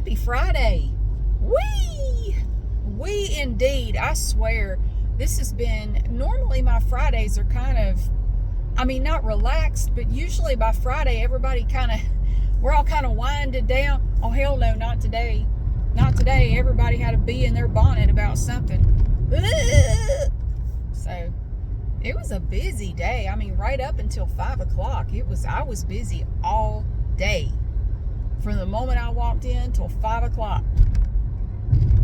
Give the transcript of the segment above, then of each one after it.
Happy Friday. We indeed. I swear, this has been, normally my Fridays are kind of, not relaxed, but usually by Friday, everybody we're all kind of winded down. Oh, hell no, not today. Not today. Everybody had a bee in their bonnet about something. So, it was a busy day. Right up until 5 o'clock. I was busy all day. From the moment I walked in till 5 o'clock.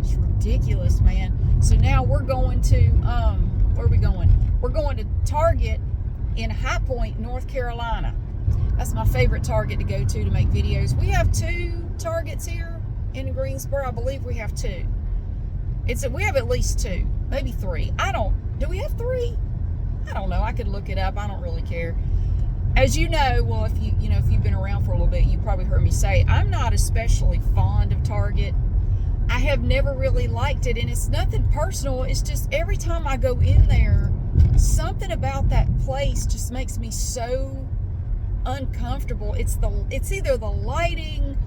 It's ridiculous, man. So now we're going to, where are we going? We're going to Target in High Point, North Carolina. That's my favorite Target to go to make videos. We have 2 Targets here in Greensboro. I believe we have 2. We have at least 2, maybe 3. Do we have 3? I don't know. I could look it up. I don't really care. As you know, well, if you've been around for a little bit, you probably heard me say, I'm not especially fond of Target. I have never really liked it, and it's nothing personal. It's just every time I go in there, something about that place just makes me so uncomfortable. It's either the lighting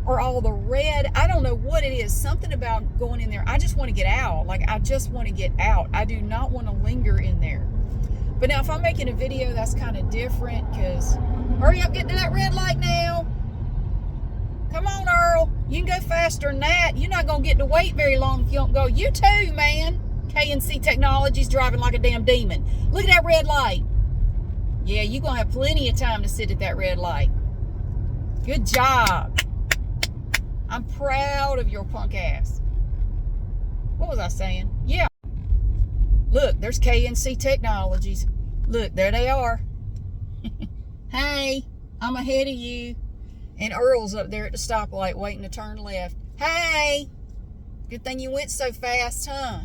or all the red. I don't know what it is. Something about going in there. I just want to get out. I just want to get out. I do not want to linger in there. But now if I'm making a video, that's kind of different, because hurry up, get to that red light now. Come on, Earl. You can go faster than that. You're not going to get to wait very long if you don't go. You too, man. K&C Technologies driving like a damn demon. Look at that red light. Yeah, you're going to have plenty of time to sit at that red light. Good job. I'm proud of your punk ass. What was I saying? Yeah. Look, there's K&C Technologies. Look, there they are. Hey, I'm ahead of you. And Earl's up there at the stoplight waiting to turn left. Hey, good thing you went so fast, huh?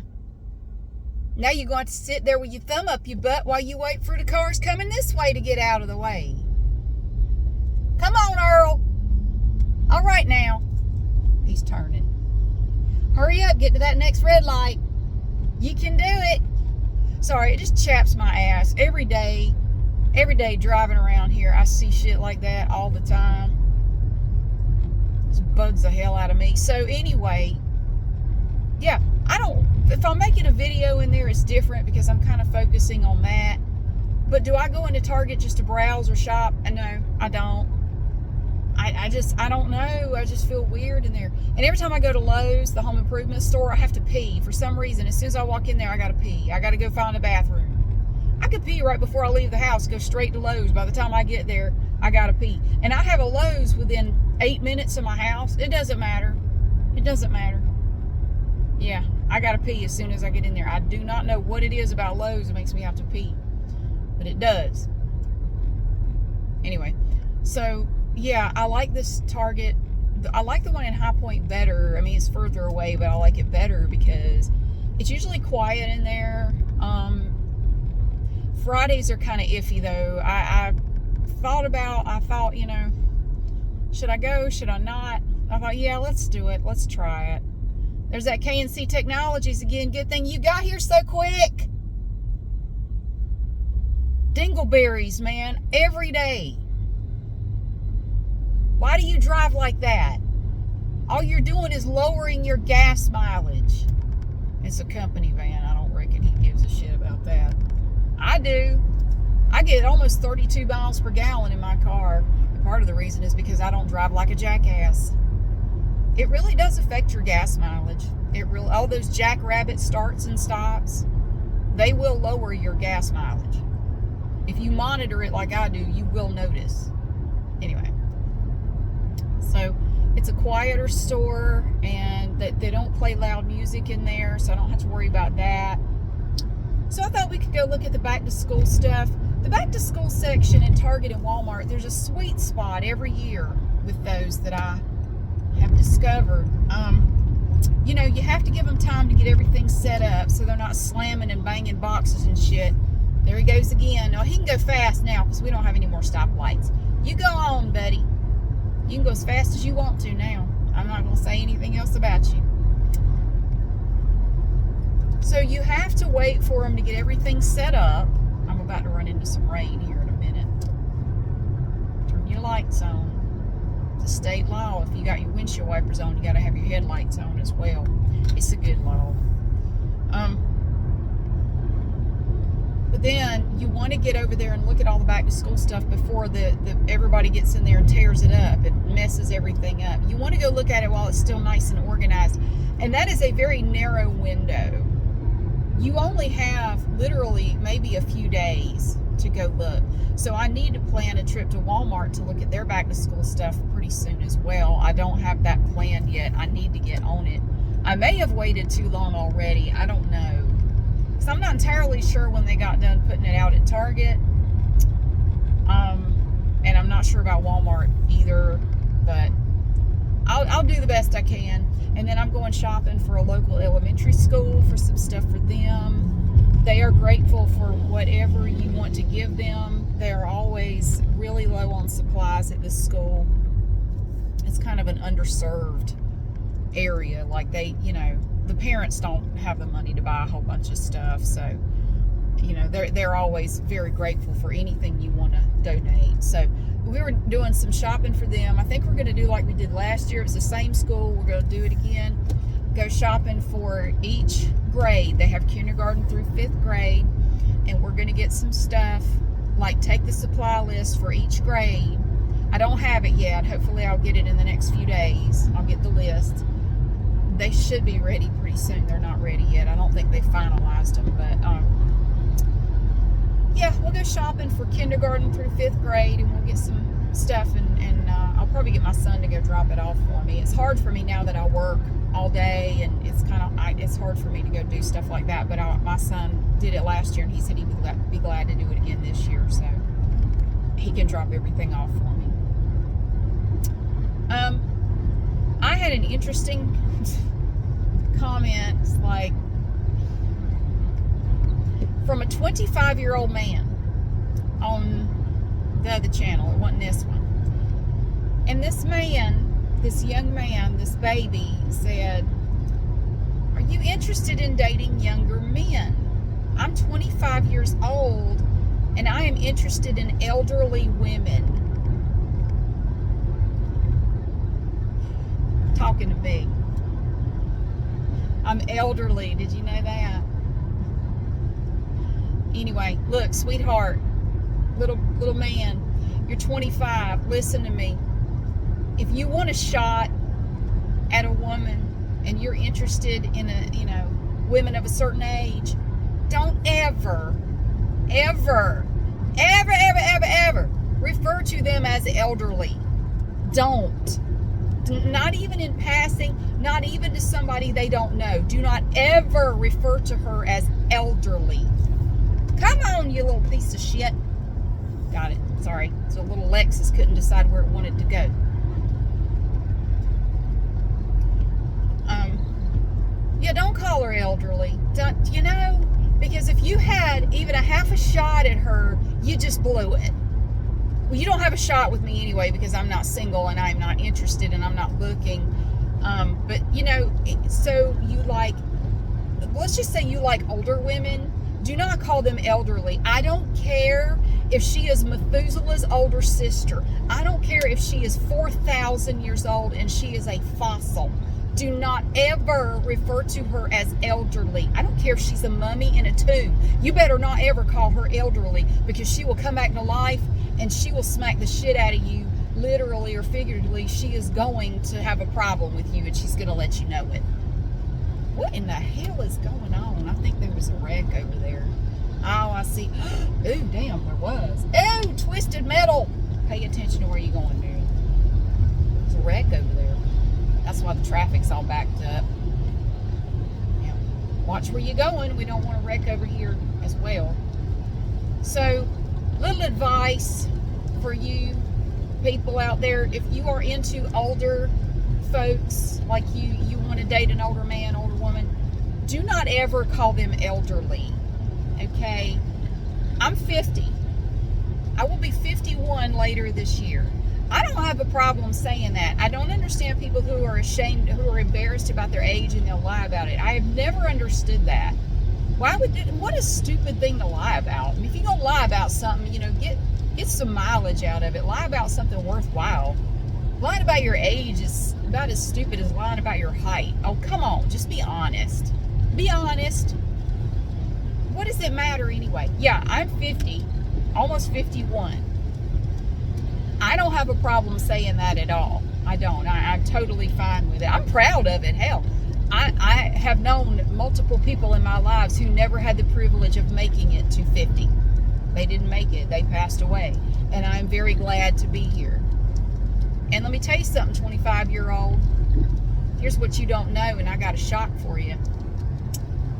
Now you're going to sit there with your thumb up your butt while you wait for the cars coming this way to get out of the way. Come on, Earl. All right now. He's turning. Hurry up, get to that next red light. You can do it. Sorry, it just chaps my ass. Every day driving around here, I see shit like that all the time. It bugs the hell out of me. So anyway, yeah, if I'm making a video in there, it's different because I'm kind of focusing on that. But do I go into Target just to browse or shop? No, I don't. I don't know. I just feel weird in there. And every time I go to Lowe's, the home improvement store, I have to pee. For some reason, as soon as I walk in there, I got to pee. I got to go find a bathroom. I could pee right before I leave the house, go straight to Lowe's. By the time I get there, I got to pee. And I have a Lowe's within 8 minutes of my house. It doesn't matter. It doesn't matter. Yeah, I got to pee as soon as I get in there. I do not know what it is about Lowe's that makes me have to pee. But it does. Anyway, so yeah, I like this Target. I like the one in High Point better. It's further away, but I like it better because it's usually quiet in there. Fridays are kind of iffy though. I thought, should I go? Should I not? I thought, yeah, let's do it. Let's try it. There's that K&C Technologies again. Good thing you got here so quick. Dingleberries, man, every day. Why do you drive like that? All you're doing is lowering your gas mileage. It's a company van. I don't reckon he gives a shit about that. I do. I get almost 32 miles per gallon in my car. And part of the reason is because I don't drive like a jackass. It really does affect your gas mileage. All those jackrabbit starts and stops, they will lower your gas mileage. If you monitor it like I do, you will notice. Anyway. So it's a quieter store, and they don't play loud music in there, so I don't have to worry about that. So I thought we could go look at the back to school stuff. The back to school section in Target and Walmart, there's a sweet spot every year with those that I have discovered. You have to give them time to get everything set up so they're not slamming and banging boxes and shit. There he goes again. Oh, he can go fast now because we don't have any more stoplights. You go on, buddy. You can go as fast as you want to now. I'm not going to say anything else about you. So you have to wait for them to get everything set up. I'm about to run into some rain here in a minute. Turn your lights on. It's a state law. If you got your windshield wipers on, you got to have your headlights on as well. It's a good law. But then you want to get over there and look at all the back to school stuff before everybody gets in there and tears it up. It messes everything up. You want to go look at it while it's still nice and organized. And that is a very narrow window. You only have literally maybe a few days to go look. So I need to plan a trip to Walmart to look at their back to school stuff pretty soon as well. I don't have that planned yet. I need to get on it. I may have waited too long already. I don't know. So I'm not entirely sure when they got done putting it out at Target. And I'm not sure about Walmart either, but I'll do the best I can. And then I'm going shopping for a local elementary school for some stuff for them. They are grateful for whatever you want to give them. They're always really low on supplies at this school. It's kind of an underserved area. Like the parents don't have the money to buy a whole bunch of stuff. So, they're always very grateful for anything you want to donate. So we were doing some shopping for them. I think we're going to do like we did last year. It's the same school. We're going to do it again. Go shopping for each grade. They have kindergarten through 5th grade. And we're going to get some stuff, like take the supply list for each grade. I don't have it yet. Hopefully I'll get it in the next few days. I'll get the list. They should be ready pretty soon. They're not ready yet. I don't think they finalized them, but yeah, we'll go shopping for kindergarten through 5th grade, and we'll get some stuff, and I'll probably get my son to go drop it off for me. It's hard for me now that I work all day, and it's hard for me to go do stuff like that, but my son did it last year, and he said he'd be glad to do it again this year, so he can drop everything off for me. I had an interesting comment, like, from a 25-year-old man on the other channel. It wasn't this one. And this young man, this baby said, "Are you interested in dating younger men? I'm 25 years old and I am interested in elderly women." Talking to me. I'm elderly. Did you know that? Anyway, look, sweetheart, little man, you're 25. Listen to me. If you want a shot at a woman and you're interested in women of a certain age, don't ever refer to them as elderly. Don't. Not even in passing, not even to somebody they don't know. Do not ever refer to her as elderly. Come on, you little piece of shit. Got it. Sorry. So little Lexus couldn't decide where it wanted to go. Yeah, don't call her elderly. Because if you had even a half a shot at her, you just blew it. Well, you don't have a shot with me anyway because I'm not single and I'm not interested and I'm not looking. But, so you let's just say you like older women. Do not call them elderly. I don't care if she is Methuselah's older sister. I don't care if she is 4,000 years old and she is a fossil. Do not ever refer to her as elderly. I don't care if she's a mummy in a tomb. You better not ever call her elderly, because she will come back to life and she will smack the shit out of you, literally or figuratively. She is going to have a problem with you and she's going to let you know it. What in the hell is going on? I think there was a wreck over there. Oh, I see. Ooh, damn, there was. Ooh, twisted metal. Pay attention to where you're going, dude. There's a wreck over there. That's why the traffic's all backed up. Yeah. Watch where you're going. We don't want to wreck over here as well. So, little advice for you people out there. If you are into older folks, like you want to date an older man, older woman, do not ever call them elderly. Okay? I'm 50. I will be 51 later this year. I don't have a problem saying that. I don't understand people who are ashamed, who are embarrassed about their age and they'll lie about it. I have never understood that. What a stupid thing to lie about. I mean, if you're going to lie about something, get some mileage out of it. Lie about something worthwhile. Lying about your age is about as stupid as lying about your height. Oh, come on. Just be honest. Be honest. What does it matter anyway? Yeah, I'm 50, almost 51. I don't have a problem saying that at all. I don't. I'm totally fine with it. I'm proud of it. Hell, I have known multiple people in my lives who never had the privilege of making it to 50. They didn't make it. They passed away. And I'm very glad to be here. And let me tell you something, 25-year-old. Here's what you don't know, and I got a shock for you.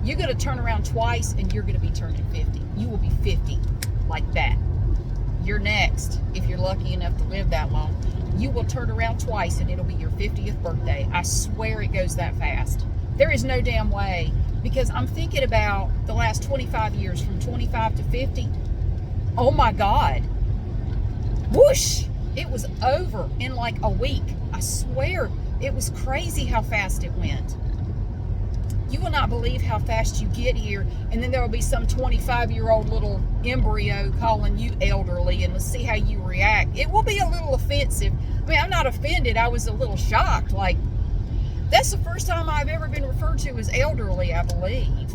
You're going to turn around twice, and you're going to be turning 50. You will be 50 like that. You're next, if you're lucky enough to live that long. You will turn around twice, and it'll be your 50th birthday. I swear it goes that fast. There is no damn way, because I'm thinking about the last 25 years, from 25 to 50. Oh, my God. Whoosh! It was over in like a week. I swear, it was crazy how fast it went. You will not believe how fast you get here, and then there will be some 25-year-old little embryo calling you elderly, and let's see how you react. It will be a little offensive. I mean, I'm not offended. I was a little shocked. Like, that's the first time I've ever been referred to as elderly, I believe.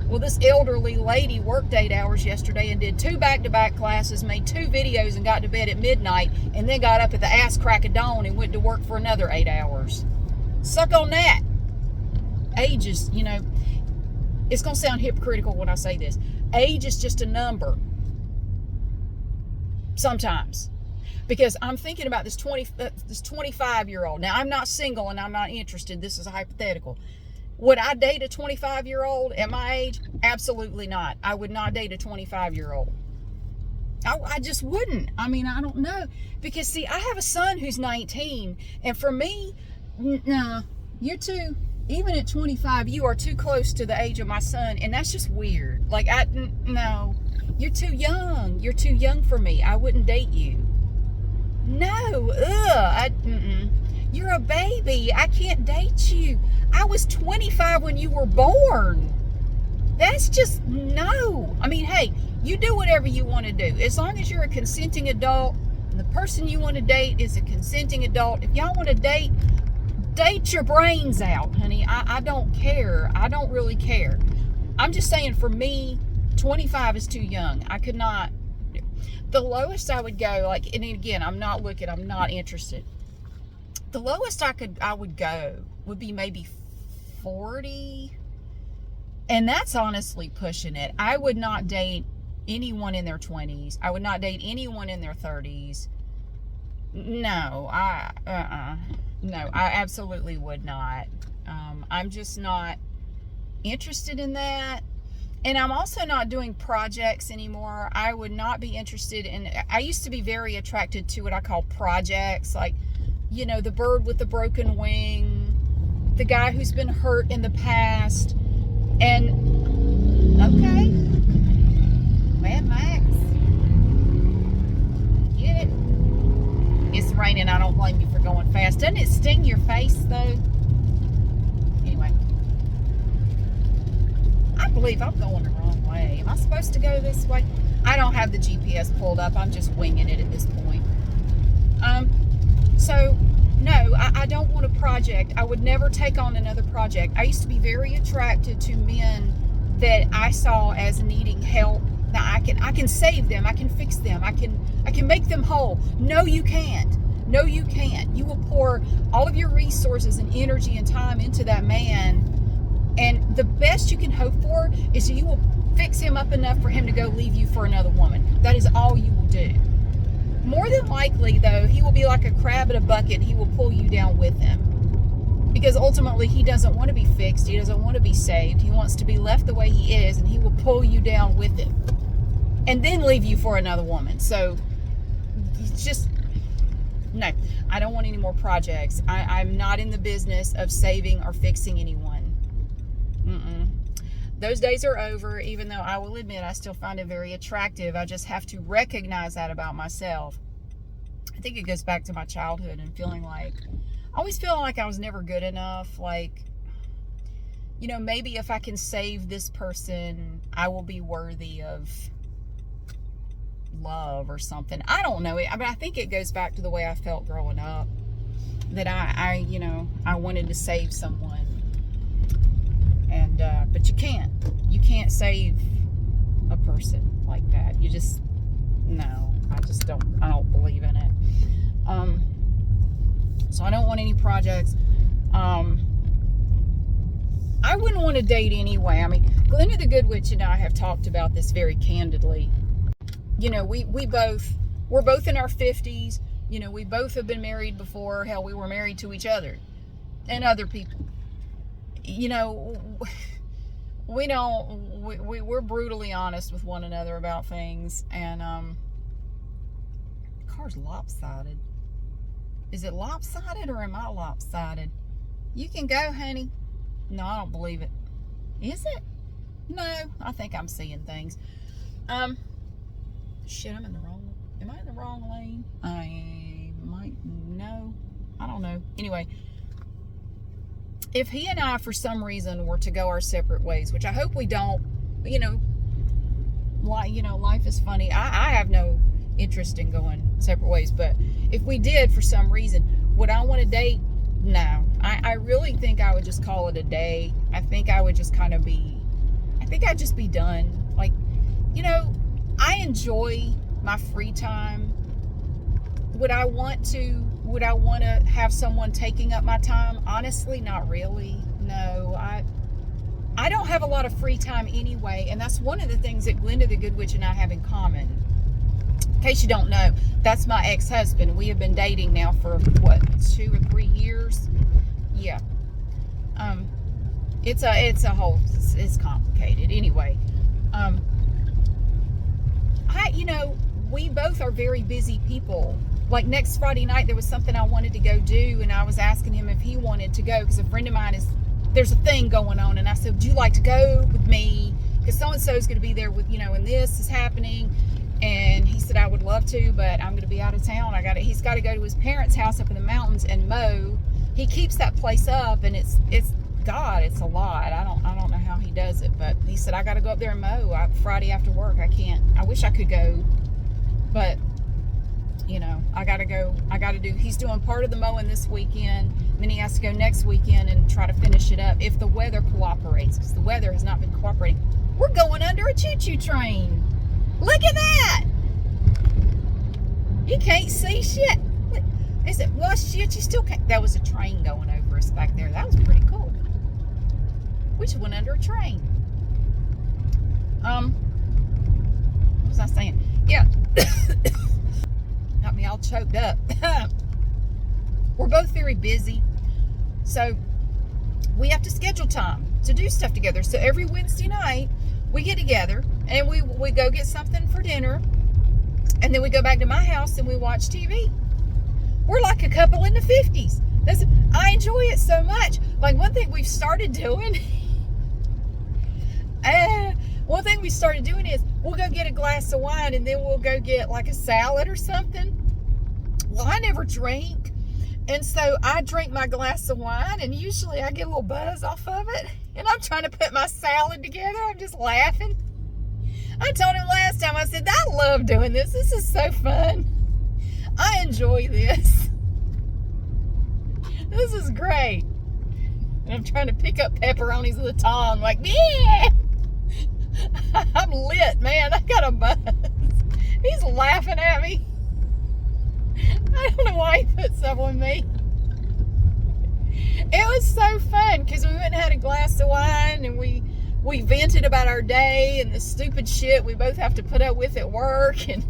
Well, this elderly lady worked 8 hours yesterday and did 2 back-to-back classes, made 2 videos, and got to bed at midnight, and then got up at the ass crack of dawn and went to work for another 8 hours. Suck on that. Age is, it's going to sound hypocritical when I say this. Age is just a number. Sometimes. Because I'm thinking about this 25-year-old. Now, I'm not single and I'm not interested. This is a hypothetical. Would I date a 25-year-old at my age? Absolutely not. I would not date a 25-year-old. I just wouldn't. I mean, I don't know. Because, see, I have a son who's 19. And for me, no, you're too, even at 25, you are too close to the age of my son. And that's just weird. Like, no, you're too young. You're too young for me. I wouldn't date you. No, you're a baby. I can't date you. I was 25 when you were born. That's just, no. I mean, hey, you do whatever you want to do. As long as you're a consenting adult, and the person you want to date is a consenting adult. If y'all want to date your brains out, honey. I don't care. I don't really care. I'm just saying, for me, 25 is too young. I could not. The lowest I would go, like, and again, I'm not interested. The lowest I would go would be maybe 40. And that's honestly pushing it. I would not date anyone in their 20s. I would not date anyone in their 30s. No, no, I absolutely would not. I'm just not interested in that. And I'm also not doing projects anymore. I would not be interested in, I used to be very attracted to what I call projects, like, the bird with the broken wing, the guy who's been hurt in the past. And, okay, Mad Max, get it? It's raining. I don't blame you for going fast. Doesn't it sting your face, though? Anyway, I believe I'm going the wrong way. Am I supposed to go this way? I don't have the GPS pulled up. I'm just winging it at this point. So, no, I don't want a project. I would never take on another project. I used to be very attracted to men that I saw as needing help. Now, I can save them. I can fix them. I can make them whole. No, you can't. No, you can't. You will pour all of your resources and energy and time into that man, and the best you can hope for is you will fix him up enough for him to go leave you for another woman. That is all you will do. More than likely, though, he will be like a crab in a bucket. He will pull you down with him. Because ultimately, he doesn't want to be fixed. He doesn't want to be saved. He wants to be left the way he is, and he will pull you down with him. And then leave you for another woman. So, it's just, no. I don't want any more projects. I'm not in the business of saving or fixing anyone. Those days are over, even though I will admit I still find it very attractive. I just have to recognize that about myself. I think it goes back to my childhood and always feeling like I was never good enough. Like, maybe if I can save this person, I will be worthy of love or something. I don't know. I mean, I think it goes back to the way I felt growing up, that I wanted to save someone. And, but you can't save a person like that. You just, no, I don't believe in it. So I don't want any projects. I wouldn't want to date anyway. I mean, Glenda the Good Witch and I have talked about this very candidly. You know, we're both in our 50s. You know, we both have been married before. Hell, we were married to each other and other people. You know, we're brutally honest with one another about things. And the car's lopsided. Is it lopsided or am I lopsided? You can go, honey. No, I don't believe it. Is it? No, I think I'm seeing things. Shit, am I in the wrong lane? I might, no, I don't know. Anyway, if he and I, for some reason, were to go our separate ways, which I hope we don't, life is funny. I have no interest in going separate ways, but if we did for some reason, would I want to date? No. I really think I would just call it a day. I think I would just I'd just be done. Like, I enjoy my free time. Would I want to have someone taking up my time? Honestly, not really. No, I don't have a lot of free time anyway, and that's one of the things that Glenda the Good Witch and I have in common. In case you don't know, that's my ex-husband. We have been dating now for, 2 or 3 years? Yeah. It's complicated. Anyway, we both are very busy people. Like next Friday night, there was something I wanted to go do, and I was asking him if he wanted to go, because a friend of mine there's a thing going on, and I said, would you like to go with me? Because so-and-so is going to be there with, and this is happening. And he said, I would love to, but I'm going to be out of town. He's got to go to his parents' house up in the mountains and mow. He keeps that place up, and it's a lot. I don't know how he does it, but he said, I got to go up there and mow Friday after work. I can't. I wish I could go, but I got to go. He's doing part of the mowing this weekend. Then he has to go next weekend and try to finish it up if the weather cooperates, because the weather has not been cooperating. We're going under a choo-choo train. Look at that! You can't see shit. Is it? Well, shit, you still can't. That was a train going over us back there. That was pretty cool. We just went under a train. What was I saying? Yeah. Got me all choked up. We're both very busy. So, we have to schedule time to do stuff together. So, every Wednesday night, we get together and we go get something for dinner, and then we go back to my house and we watch TV. We're like a couple in the 50s. I enjoy it so much. Like one thing we've started doing is we'll go get a glass of wine, and then we'll go get like a salad or something. Well, I never drink, and so I drink my glass of wine, and usually I get a little buzz off of it, and I'm trying to put my salad together. I'm just laughing. I told him last time, I said, I love doing this. This is so fun. I enjoy this. This is great. And I'm trying to pick up pepperonis with a tongue, like, yeah. I'm lit, man. I got a buzz. He's laughing at me. I don't know why he put some on me. It was so fun because we went and had a glass of wine, and we vented about our day and the stupid shit we both have to put up with at work. And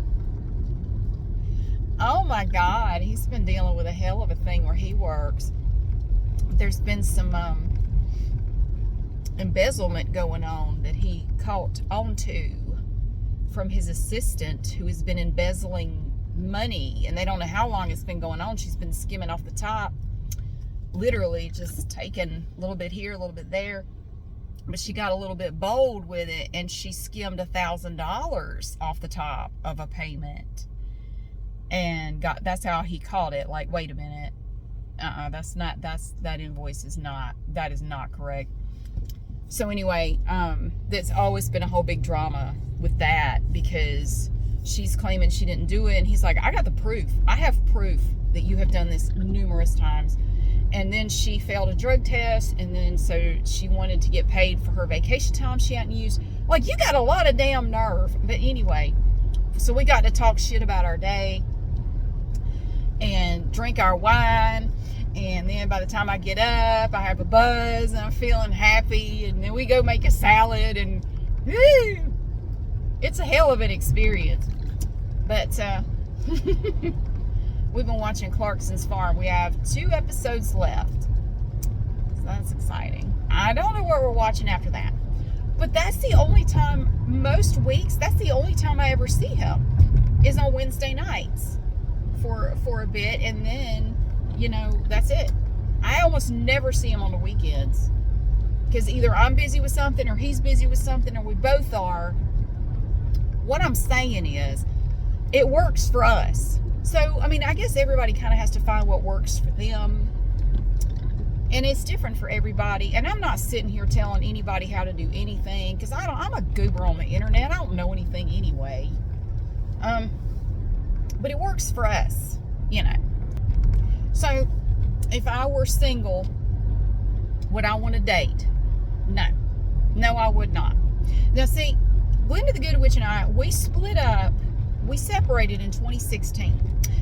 oh my God, he's been dealing with a hell of a thing where he works. There's been some embezzlement going on that he caught onto from his assistant, who has been embezzling money, and they don't know how long it's been going on. She's been skimming off the top, literally just taking a little bit here, a little bit there. But she got a little bit bold with it, and she skimmed $1,000 off the top of a payment, and that's how he caught it. Like, wait a minute, that invoice is not correct. So anyway, there's always been a whole big drama with that, because she's claiming she didn't do it. And he's like, I got the proof. I have proof that you have done this numerous times. And then she failed a drug test, and then so she wanted to get paid for her vacation time she hadn't used. Like, you got a lot of damn nerve. But anyway, so we got to talk shit about our day and drink our wine. And then by the time I get up, I have a buzz and I'm feeling happy. And then we go make a salad, and woo, it's a hell of an experience. But we've been watching Clarkson's Farm. We have 2 episodes left. So that's exciting. I don't know what we're watching after that. But that's the only time, most weeks, that's the only time I ever see him, is on Wednesday nights for a bit. And then, you know, that's it. I almost never see him on the weekends. Because either I'm busy with something, or he's busy with something, or we both are. What I'm saying is, it works for us. So, I mean, I guess everybody kind of has to find what works for them. And it's different for everybody. And I'm not sitting here telling anybody how to do anything, because I'm a goober on the internet. I don't know anything anyway. But it works for us, you know. So, if I were single, would I want to date? No. No, I would not. Now, see, Glenda the Good Witch and I, we split up. We separated in 2016.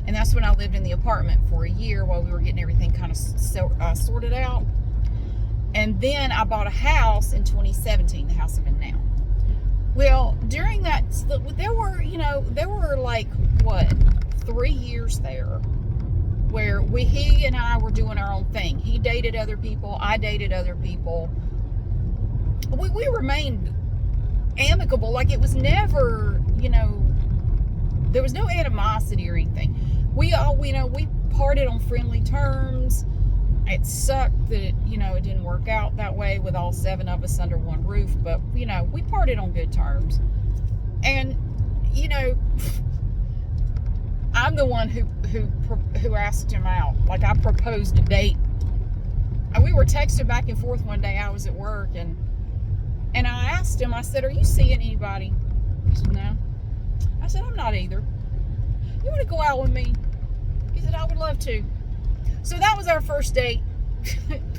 And that's when I lived in the apartment for a year while we were getting everything kind of sorted out. And then I bought a house in 2017, the house I'm in now. Well, during that, there were like, 3 years there where he and I were doing our own thing. He dated other people. I dated other people. We remained amicable. Like, it was never, there was no animosity or anything. We parted on friendly terms. It sucked that, it didn't work out that way with all 7 of us under one roof, but, we parted on good terms. And, I'm the one who asked him out. Like, I proposed a date. And we were texting back and forth one day. I was at work, and I asked him, I said, are you seeing anybody? He said, no. I said, I'm not either. You want to go out with me? He said, I would love to. So that was our first date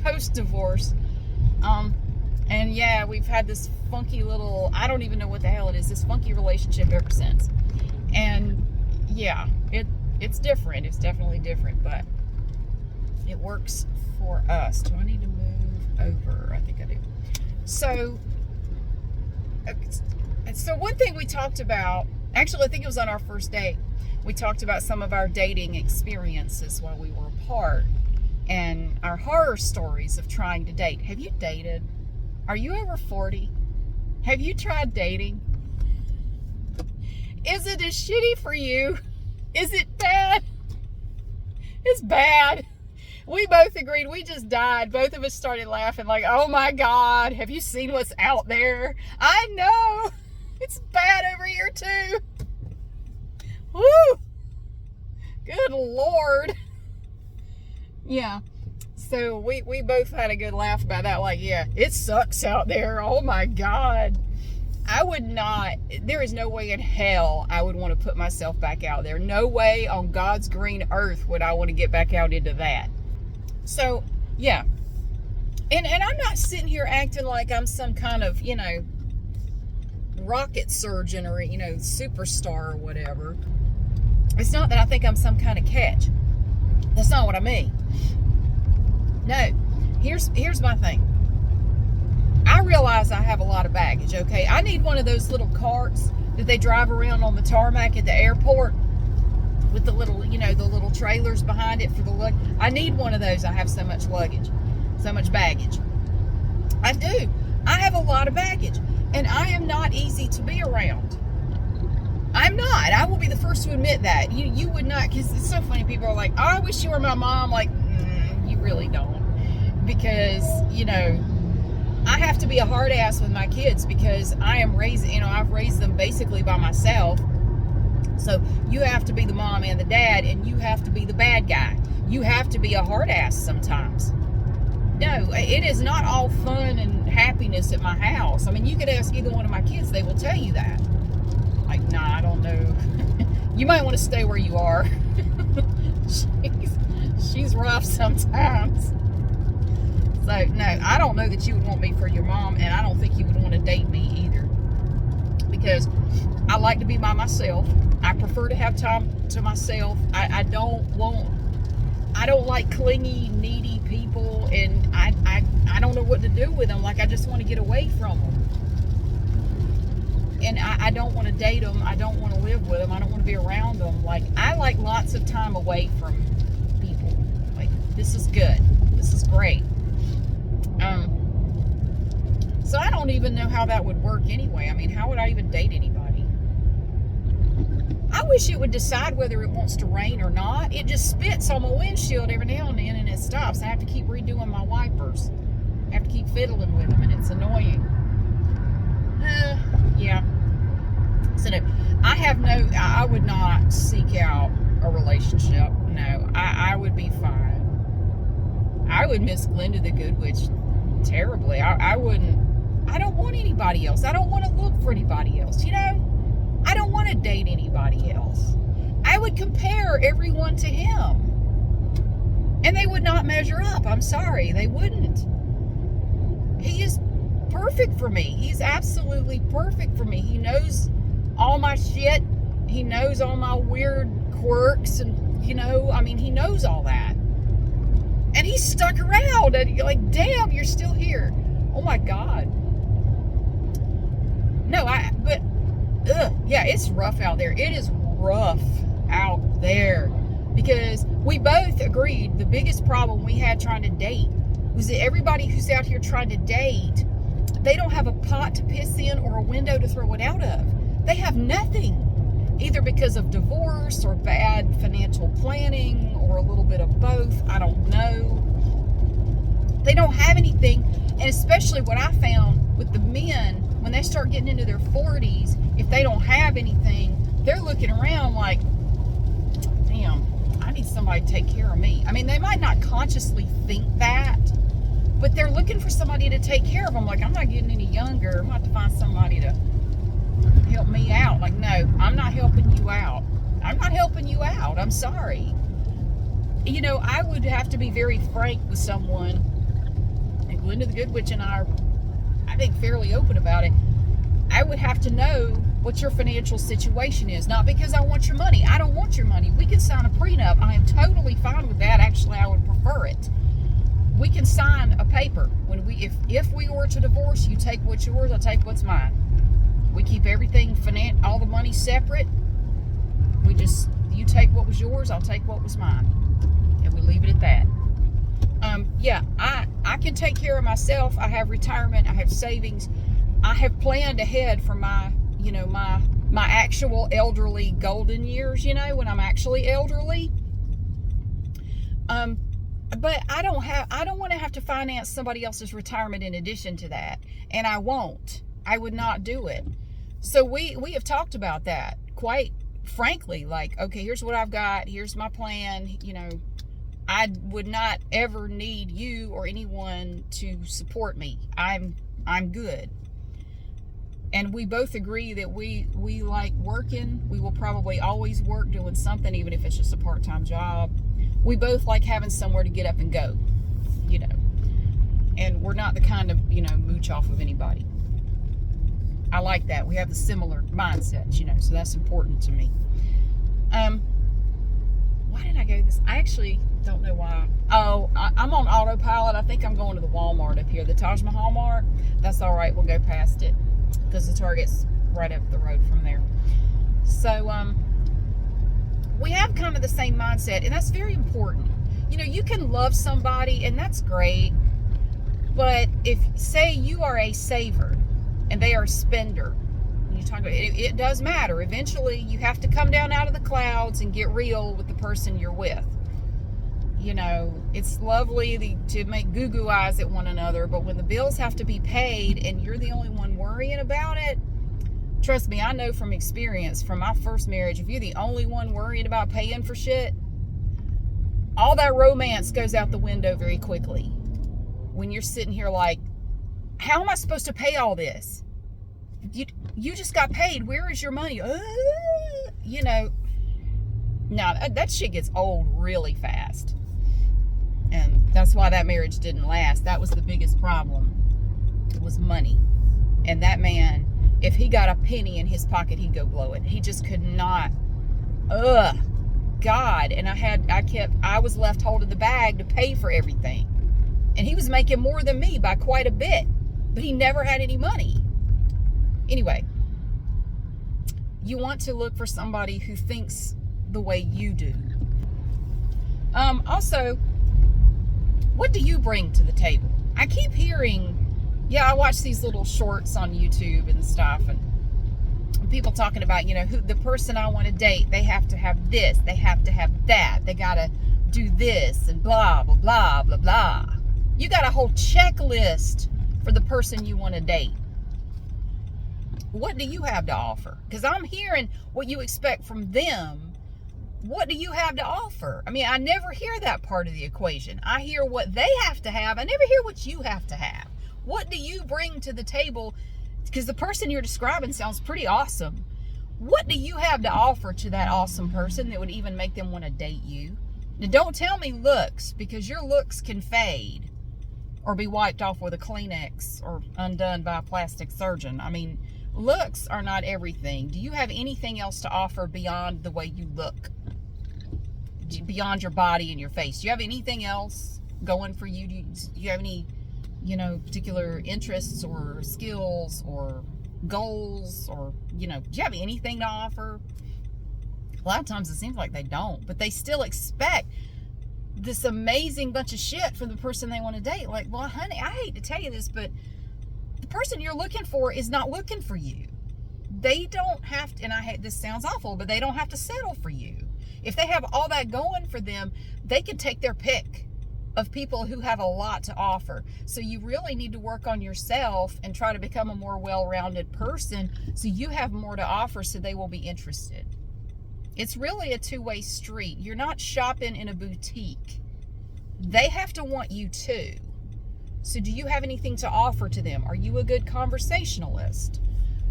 post-divorce. And yeah, we've had this funky little, I don't even know what the hell it is, this funky relationship ever since. And yeah, it's different. It's definitely different, but it works for us. Do I need to move over? I think I do. So one thing we talked about, actually, I think it was on our first date, we talked about some of our dating experiences while we were apart and our horror stories of trying to date. Have you dated? Are you over 40? Have you tried dating? Is it as shitty for you? Is it bad? It's bad. We both agreed. We just died. Both of us started laughing like, oh my God, have you seen what's out there? I know. It's bad over here too. Woo! Good Lord. Yeah. So we both had a good laugh about that. Like, yeah, it sucks out there. Oh my God. I would not, there is no way in hell I would want to put myself back out there. No way on God's green earth would I want to get back out into that. So, yeah. And I'm not sitting here acting like I'm some kind of, rocket surgeon or, superstar or whatever. It's not that I think I'm some kind of catch. That's not what I mean. No. Here's my thing. I realize I have a lot of baggage, okay? I need one of those little carts that they drive around on the tarmac at the airport with the little, the little trailers behind it for the luggage. I need one of those. I have so much luggage, so much baggage. I do. I have a lot of baggage, and I am not easy to be around. I'm not. I will be the first to admit that. You would not, because it's so funny. People are like, oh, I wish you were my mom. Like, you really don't. Because, I have to be a hard ass with my kids because I am raising, I've raised them basically by myself. So you have to be the mom and the dad, and you have to be the bad guy. You have to be a hard ass sometimes. No, it is not all fun and happiness at my house. I mean, you could ask either one of my kids, they will tell you that. Like, nah, I don't know. You might want to stay where you are. she's rough sometimes. So, no, I don't know that you would want me for your mom, and I don't think you would want to date me either. Because I like to be by myself. I prefer to have time to myself. I don't like clingy, needy people, and I don't know what to do with them. Like, I just want to get away from them. And I don't want to date them. I don't want to live with them. I don't want to be around them. Like, I like lots of time away from people. Like, this is good. This is great. So I don't even know how that would work anyway. I mean, how would I even date anybody? I wish it would decide whether it wants to rain or not. It just spits on my windshield every now and then, and it stops. I have to keep redoing my wipers. I have to keep fiddling with them, and it's annoying. Yeah. So no, I would not seek out a relationship. No, I would be fine. I would miss Glenda the Good Witch terribly. I wouldn't. I don't want anybody else. I don't want to look for anybody else. You know, I don't want to date anybody else. I would compare everyone to him, and they would not measure up. I'm sorry, they wouldn't. He is perfect for me. He's absolutely perfect for me. He knows all my shit. He knows all my weird quirks, and you know, I mean, he knows all that. And he stuck around, and you're like, damn, you're still here. Oh my God. No, yeah, it's rough out there. It is rough out there, because we both agreed the biggest problem we had trying to date was that everybody who's out here trying to date, they don't have a pot to piss in or a window to throw it out of. They have nothing, either because of divorce or bad financial planning or a little bit of both. I don't know. They don't have anything. And especially what I found with the men, when they start getting into their 40s, if they don't have anything, they're looking around like, damn, I need somebody to take care of me. I mean, they might not consciously think that, but they're looking for somebody to take care of them. Like, I'm not getting any younger. I'm going to have to find somebody to help me out. Like, no, I'm not helping you out. I'm not helping you out. I'm sorry. You know, I would have to be very frank with someone, and Glenda the Good Witch and I think, fairly open about it. I would have to know what your financial situation is. Not because I want your money. I don't want your money. We can sign a prenup. I am totally fine with that. Actually, I would prefer it. We can sign a paper. If we were to divorce, you take what's yours, I take what's mine. We keep everything, all the money separate. You take what was yours, I'll take what was mine. And we leave it at that. Yeah, I can take care of myself. I have retirement. I have savings. I have planned ahead for my actual elderly golden years, when I'm actually elderly. But I don't want to have to finance somebody else's retirement in addition to that. And I won't. I would not do it. So we have talked about that quite frankly. Like, okay, here's what I've got. Here's my plan. I would not ever need you or anyone to support me. I'm good. And we both agree that we like working. We will probably always work doing something, even if it's just a part-time job. We both like having somewhere to get up and go, and we're not the kind of, mooch off of anybody. I like that. We have the similar mindsets, so that's important to me. Why did I go this? I actually don't know why. Oh, I'm on autopilot. I think I'm going to the Walmart up here, the Taj Mahal Mart. That's all right. We'll go past it because the Target's right up the road from there. So, we have kind of the same mindset, and that's very important. You can love somebody, and that's great. But if, say, you are a saver and they are a spender, it does matter. Eventually, you have to come down out of the clouds and get real with the person you're with. It's lovely to make goo-goo eyes at one another, but when the bills have to be paid and you're the only one worrying about it, trust me, I know from experience, from my first marriage, if you're the only one worrying about paying for shit, all that romance goes out the window very quickly. When you're sitting here like, how am I supposed to pay all this? You just got paid. Where is your money? You know, now that shit gets old really fast. And that's why that marriage didn't last. That was the biggest problem. It was money. And that man, if he got a penny in his pocket, he'd go blow it. He just could not. God. And I was left holding the bag to pay for everything. And he was making more than me by quite a bit. But he never had any money. Anyway, you want to look for somebody who thinks the way you do. Also, what do you bring to the table? I keep hearing, I watch these little shorts on YouTube and stuff, and people talking about, who the person I want to date, they have to have this, they have to have that, they got to do this, and blah, blah, blah, blah, blah. You got a whole checklist for the person you want to date. What do you have to offer? Because I'm hearing what you expect from them. What do you have to offer? I mean, I never hear that part of the equation. I hear what they have to have. I never hear what you have to have. What do you bring to the table? Because the person you're describing sounds pretty awesome. What do you have to offer to that awesome person that would even make them want to date you? Now, don't tell me looks, because your looks can fade or be wiped off with a Kleenex or undone by a plastic surgeon. I mean, looks are not everything. Do you have anything else to offer beyond the way you look? Beyond your body and your face? Do you have anything else going for you? Do you have any, particular interests or skills or goals, or, do you have anything to offer? A lot of times it seems like they don't, but they still expect this amazing bunch of shit from the person they want to date. Like, well, honey, I hate to tell you this, but the person you're looking for is not looking for you. They don't have to, and this sounds awful, but they don't have to settle for you. If they have all that going for them, they can take their pick of people who have a lot to offer. So you really need to work on yourself and try to become a more well-rounded person so you have more to offer, so they will be interested. It's really a two-way street. You're not shopping in a boutique. They have to want you too. So do you have anything to offer to them? Are you a good conversationalist?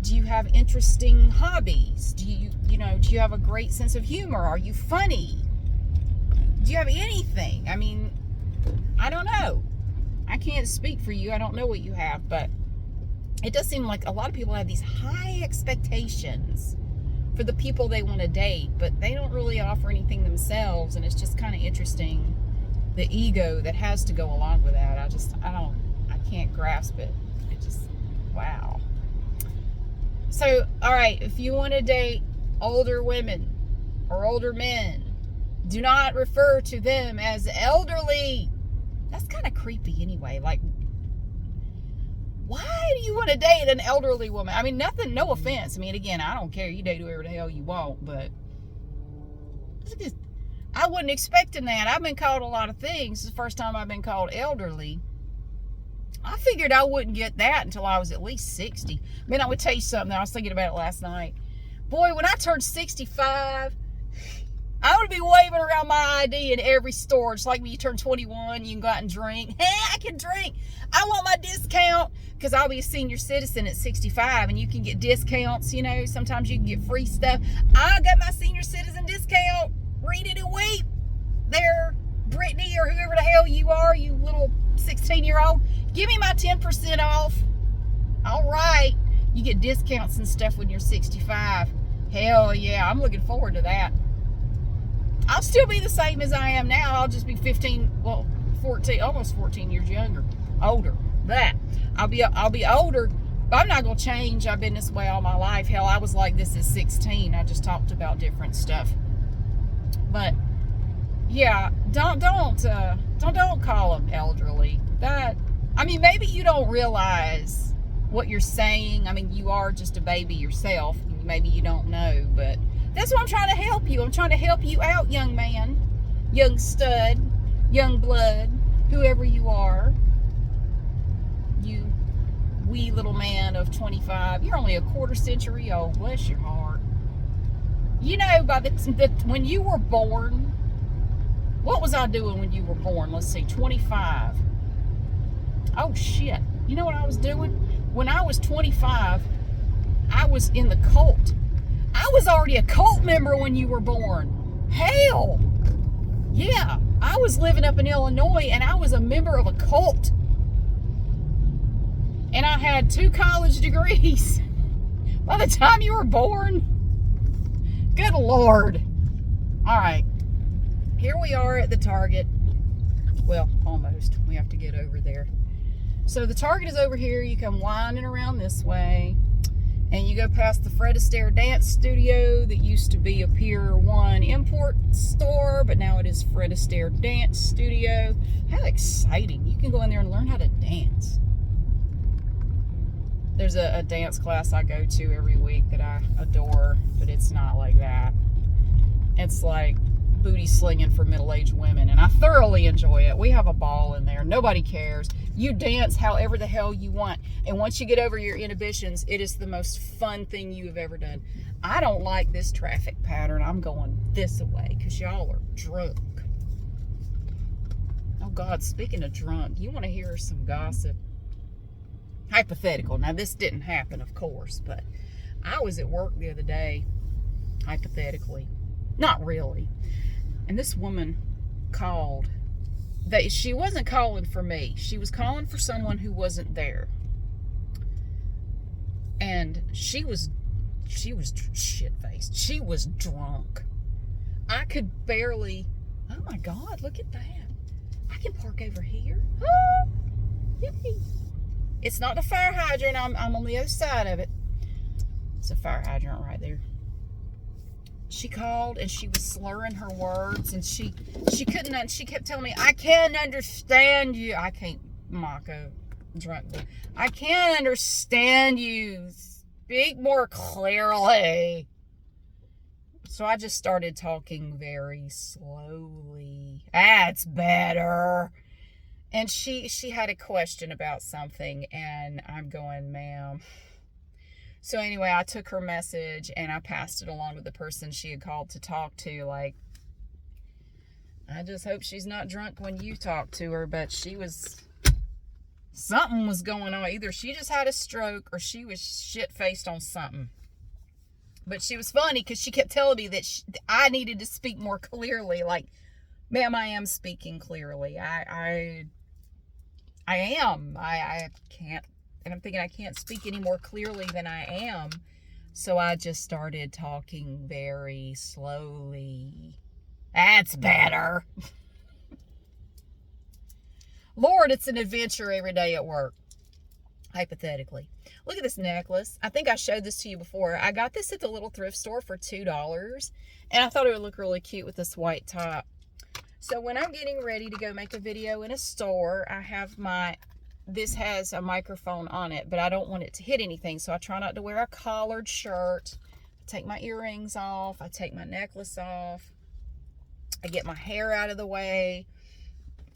Do you have interesting hobbies? Do you have a great sense of humor? Are you funny? Do you have anything? I mean, I don't know. I can't speak for you. I don't know what you have, but it does seem like a lot of people have these high expectations for the people they want to date, but they don't really offer anything themselves, and it's just kind of interesting, the ego that has to go along with that. I can't grasp it. It just, wow. So, all right, if you want to date older women or older men, do not refer to them as elderly. That's kind of creepy anyway. Like, why do you want to date an elderly woman? I mean, no offense. I mean, again, I don't care. You date whoever the hell you want, but I wasn't expecting that. I've been called a lot of things. It's the first time I've been called elderly. I figured I wouldn't get that until I was at least 60. I mean, I would tell you something. I was thinking about it last night. Boy, when I turned 65, I would be waving around my ID in every store. Just like when you turn 21, you can go out and drink. Hey, I can drink. I want my discount, because I'll be a senior citizen at 65, and you can get discounts. Sometimes you can get free stuff. I got my senior citizen discount. Read it and weep. There, Brittany, or whoever the hell you are, you little 16-year-old. Give me my 10% off. All right. You get discounts and stuff when you're 65. Hell yeah, I'm looking forward to that. I'll still be the same as I am now. I'll just be 14, almost 14 years older. I'll be older, but I'm not going to change. I've been this way all my life. Hell, I was like this at 16. I just talked about different stuff. But yeah, don't call them elderly. Maybe you don't realize what you're saying. I mean, you are just a baby yourself. Maybe you don't know, but that's why I'm trying to help you. I'm trying to help you out, young man, young stud, young blood, whoever you are. You wee little man of 25. You're only a quarter century old. Bless your heart. When you were born, what was I doing when you were born? Let's see, 25. Oh, shit. You know what I was doing? When I was 25, I was in the cult. I was already a cult member when you were born. Hell. Yeah, I was living up in Illinois and I was a member of a cult. And I had 2 college degrees by the time you were born. Good Lord. All right. Here we are at the Target. Well, almost. We have to get over there. So the Target is over here. You come winding around this way. And you go past the Fred Astaire Dance Studio that used to be a Pier 1 import store, but now it is Fred Astaire Dance Studio. How exciting. You can go in there and learn how to dance. There's a dance class I go to every week that I adore, but it's not like that. It's like booty slinging for middle-aged women, and I thoroughly enjoy it. We have a ball in there. Nobody cares. You dance however the hell you want, and once you get over your inhibitions, it is the most fun thing you have ever done. I don't like this traffic pattern. I'm going this way because y'all are drunk. Oh God, speaking of drunk, you want to hear some gossip? Hypothetical. Now this didn't happen, of course, but I was at work the other day, hypothetically. Not really. And this woman called. She wasn't calling for me. She was calling for someone who wasn't there. And she was shit-faced. She was drunk. I could barely. Oh my God, look at that. I can park over here. Ah, yippee. It's not the fire hydrant. I'm on the other side of it. It's a fire hydrant right there. She called and she was slurring her words, and she couldn't. She kept telling me, "I can't understand you." I can't mock a drunk boy. I can't understand you. Speak more clearly. So I just started talking very slowly. That's better. And she had a question about something, and I'm going, ma'am. So anyway, I took her message and I passed it along to the person she had called to talk to. Like, I just hope she's not drunk when you talk to her, but something was going on. Either she just had a stroke or she was shit-faced on something. But she was funny because she kept telling me that I needed to speak more clearly. Like, ma'am, I am speaking clearly. I am. I can't. And I'm thinking I can't speak any more clearly than I am. So I just started talking very slowly. That's better. Lord, it's an adventure every day at work. Hypothetically. Look at this necklace. I think I showed this to you before. I got this at the little thrift store for $2. And I thought it would look really cute with this white top. So when I'm getting ready to go make a video in a store, I have this has a microphone on it, but I don't want it to hit anything, so I try not to wear a collared shirt. I take my earrings off. I take my necklace off. I get my hair out of the way.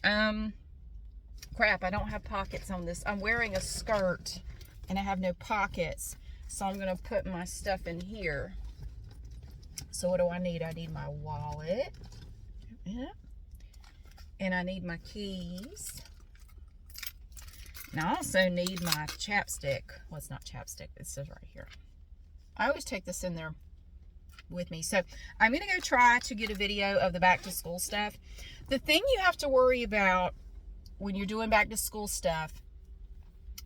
Crap, I don't have pockets on this. I'm wearing a skirt, and I have no pockets, so I'm going to put my stuff in here. So what do I need? I need my wallet. Yeah. And I need my keys. And I also need my chapstick. Well, it's not chapstick. It says right here. I always take this in there with me. So I'm going to go try to get a video of the back to school stuff. The thing you have to worry about when you're doing back to school stuff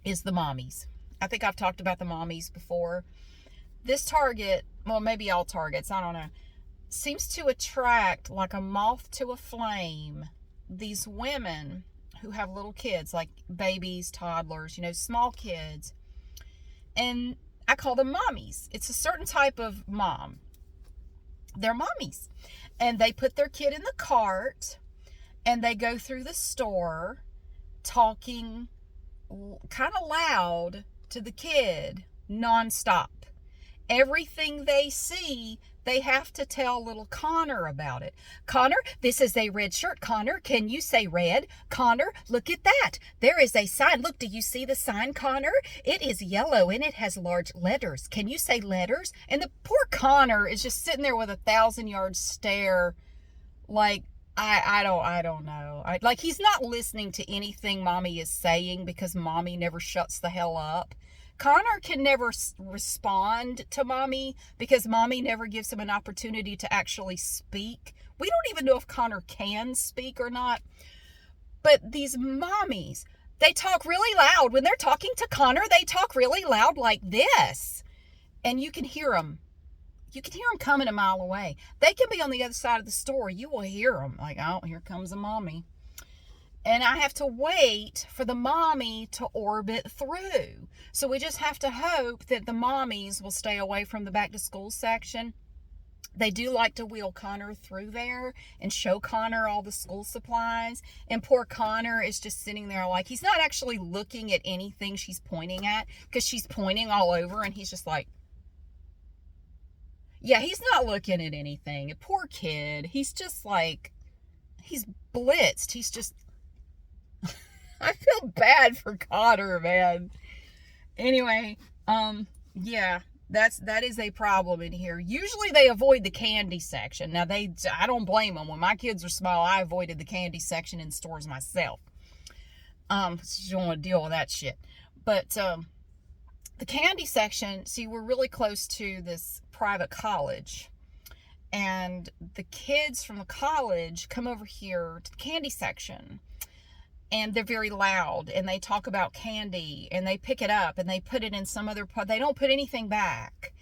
is the mommies. I think I've talked about the mommies before. This Target, well, maybe all Targets, I don't know, seems to attract like a moth to a flame these women who have little kids, like babies, toddlers, small kids. And I call them mommies. It's a certain type of mom. They're mommies. And they put their kid in the cart and they go through the store talking kind of loud to the kid nonstop. Everything they see, they have to tell little Connor about it. Connor, this is a red shirt. Connor, can you say red? Connor, look at that. There is a sign. Look, do you see the sign, Connor? It is yellow and it has large letters. Can you say letters? And the poor Connor is just sitting there with a 1,000-yard stare. Like, I don't know. Like, he's not listening to anything mommy is saying because mommy never shuts the hell up. Connor can never respond to mommy because mommy never gives him an opportunity to actually speak. We don't even know if Connor can speak or not. But these mommies, they talk really loud. When they're talking to Connor, they talk really loud like this. And you can hear them. You can hear them coming a mile away. They can be on the other side of the store. You will hear them. Like, oh, here comes a mommy. And I have to wait for the mommy to orbit through. So we just have to hope that the mommies will stay away from the back to school section. They do like to wheel Connor through there and show Connor all the school supplies. And poor Connor is just sitting there like, he's not actually looking at anything she's pointing at because she's pointing all over and he's just like, yeah, he's not looking at anything. A poor kid. He's just like, he's blitzed. He's just, I feel bad for Connor, man. Anyway, yeah, that is a problem in here. Usually they avoid the candy section. Now I don't blame them. When my kids are small, I avoided the candy section in stores myself. You don't want to deal with that shit. But the candy section, see, we're really close to this private college. And the kids from the college come over here to the candy section. And they're very loud, and they talk about candy, and they pick it up, and they put it in some other pot. They don't put anything back.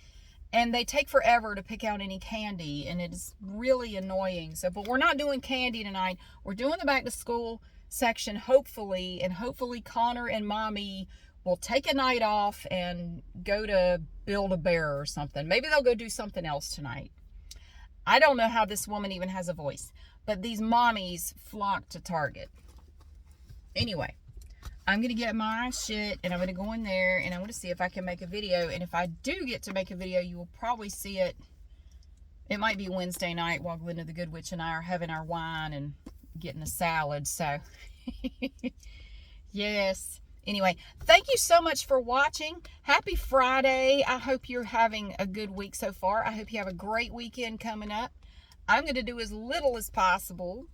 And they take forever to pick out any candy, and it is really annoying. So, but we're not doing candy tonight. We're doing the back to school section, hopefully, and hopefully Connor and mommy will take a night off and go to Build-A-Bear or something. Maybe they'll go do something else tonight. I don't know how this woman even has a voice, but these mommies flock to Target. Anyway, I'm going to get my shit and I'm going to go in there and I'm going to see if I can make a video. And if I do get to make a video, you will probably see it. It might be Wednesday night while Glenda the Good Witch and I are having our wine and getting a salad. So, yes. Anyway, thank you so much for watching. Happy Friday. I hope you're having a good week so far. I hope you have a great weekend coming up. I'm going to do as little as possible.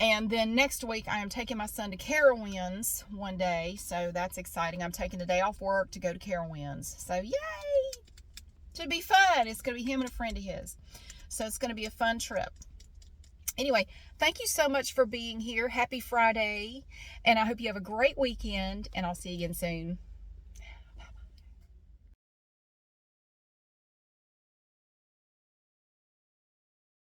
And then next week, I am taking my son to Carowinds one day. So that's exciting. I'm taking a day off work to go to Carowinds. So yay! Should be fun. It's going to be him and a friend of his. So it's going to be a fun trip. Anyway, thank you so much for being here. Happy Friday. And I hope you have a great weekend. And I'll see you again soon.